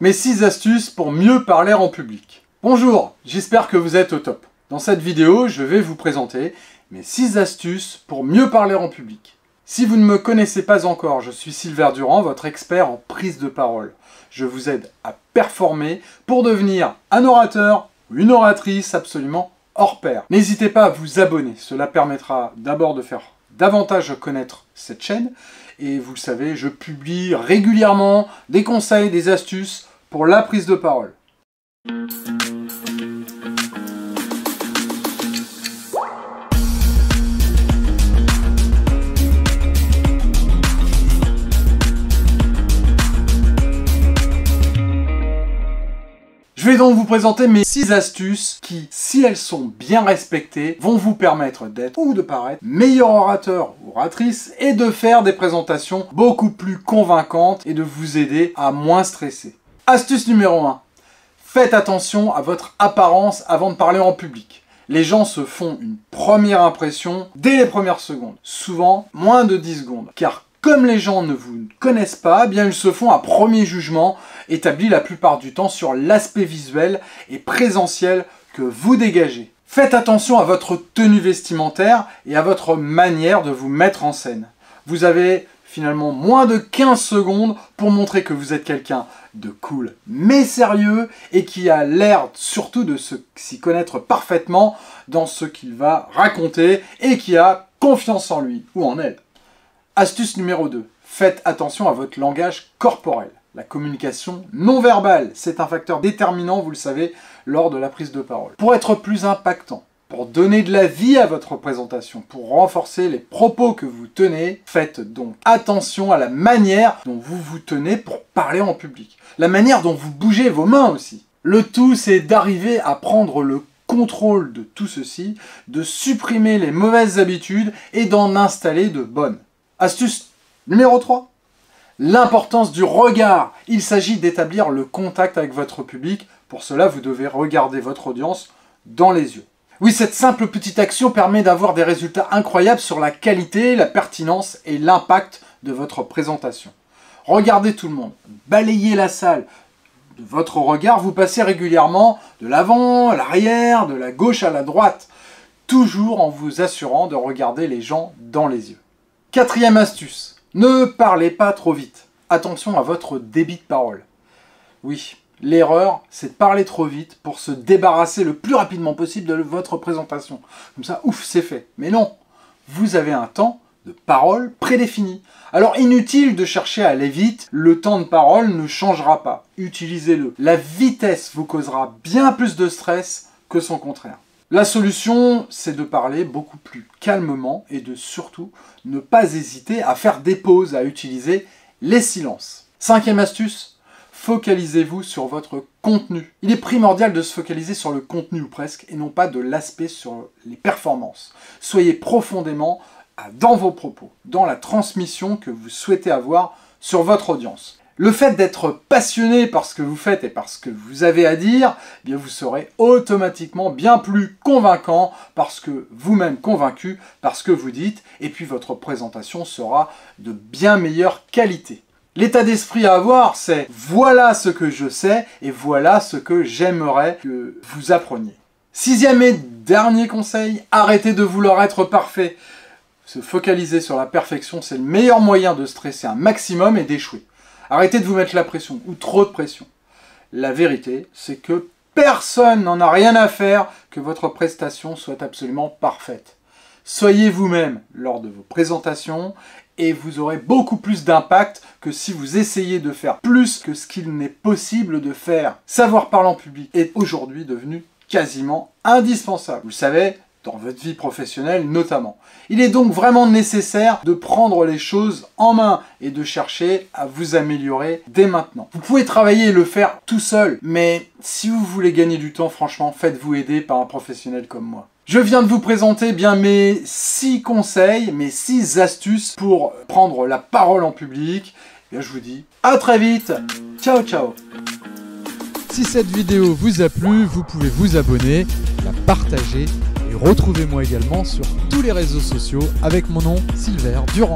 Mes 6 astuces pour mieux parler en public. Bonjour, j'espère que vous êtes au top. Dans cette vidéo, je vais vous présenter mes 6 astuces pour mieux parler en public. Si vous ne me connaissez pas encore, je suis Sylvain Durand, votre expert en prise de parole. Je vous aide à performer pour devenir un orateur ou une oratrice absolument hors pair. N'hésitez pas à vous abonner, cela permettra d'abord de faire davantage connaître cette chaîne. Et vous le savez, je publie régulièrement des conseils, des astuces pour la prise de parole. Je vais donc vous présenter mes 6 astuces qui, si elles sont bien respectées, vont vous permettre d'être ou de paraître meilleur orateur ou oratrice et de faire des présentations beaucoup plus convaincantes et de vous aider à moins stresser. Astuce numéro 1. Faites attention à votre apparence avant de parler en public. Les gens se font une première impression dès les premières secondes, souvent moins de 10 secondes, car comme les gens ne vous connaissent pas, eh bien ils se font un premier jugement établi la plupart du temps sur l'aspect visuel et présentiel que vous dégagez. Faites attention à votre tenue vestimentaire et à votre manière de vous mettre en scène. Vous avez finalement moins de 15 secondes pour montrer que vous êtes quelqu'un de cool mais sérieux et qui a l'air surtout de s'y connaître parfaitement dans ce qu'il va raconter et qui a confiance en lui ou en elle. Astuce numéro 2. Faites attention à votre langage corporel. La communication non verbale, c'est un facteur déterminant, vous le savez, lors de la prise de parole. Pour être plus impactant, pour donner de la vie à votre présentation, pour renforcer les propos que vous tenez, faites donc attention à la manière dont vous vous tenez pour parler en public. La manière dont vous bougez vos mains aussi. Le tout, c'est d'arriver à prendre le contrôle de tout ceci, de supprimer les mauvaises habitudes et d'en installer de bonnes. Astuce numéro 3. L'importance du regard. Il s'agit d'établir le contact avec votre public. Pour cela, vous devez regarder votre audience dans les yeux. Oui, cette simple petite action permet d'avoir des résultats incroyables sur la qualité, la pertinence et l'impact de votre présentation. Regardez tout le monde, balayez la salle. De votre regard, vous passez régulièrement de l'avant à l'arrière, de la gauche à la droite, toujours en vous assurant de regarder les gens dans les yeux. 4e astuce, ne parlez pas trop vite. Attention à votre débit de parole. Oui, l'erreur, c'est de parler trop vite pour se débarrasser le plus rapidement possible de votre présentation. Comme ça, ouf, c'est fait. Mais non, vous avez un temps de parole prédéfini. Alors inutile de chercher à aller vite, le temps de parole ne changera pas. Utilisez-le. La vitesse vous causera bien plus de stress que son contraire. La solution, c'est de parler beaucoup plus calmement et de surtout ne pas hésiter à faire des pauses, à utiliser les silences. 5e astuce, focalisez-vous sur votre contenu. Il est primordial de se focaliser sur le contenu ou presque et non pas de l'aspect sur les performances. Soyez profondément dans vos propos, dans la transmission que vous souhaitez avoir sur votre audience. Le fait d'être passionné par ce que vous faites et par ce que vous avez à dire, eh bien vous serez automatiquement bien plus convaincant parce que vous-même convaincu par ce que vous dites et puis votre présentation sera de bien meilleure qualité. L'état d'esprit à avoir, c'est voilà ce que je sais et voilà ce que j'aimerais que vous appreniez. 6e et dernier conseil, arrêtez de vouloir être parfait. Se focaliser sur la perfection, c'est le meilleur moyen de stresser un maximum et d'échouer. Arrêtez de vous mettre la pression, ou trop de pression. La vérité, c'est que personne n'en a rien à faire que votre prestation soit absolument parfaite. Soyez vous-même lors de vos présentations et vous aurez beaucoup plus d'impact que si vous essayez de faire plus que ce qu'il n'est possible de faire. Savoir parler en public est aujourd'hui devenu quasiment indispensable. Vous le savez, dans votre vie professionnelle notamment. Il est donc vraiment nécessaire de prendre les choses en main et de chercher à vous améliorer dès maintenant. Vous pouvez travailler et le faire tout seul, mais si vous voulez gagner du temps, franchement, faites-vous aider par un professionnel comme moi. Je viens de vous présenter bien mes 6 conseils, mes 6 astuces pour prendre la parole en public. Et je vous dis à très vite. Ciao, ciao. Si cette vidéo vous a plu, vous pouvez vous abonner, la partager et retrouvez-moi également sur tous les réseaux sociaux avec mon nom Sylvain Durand.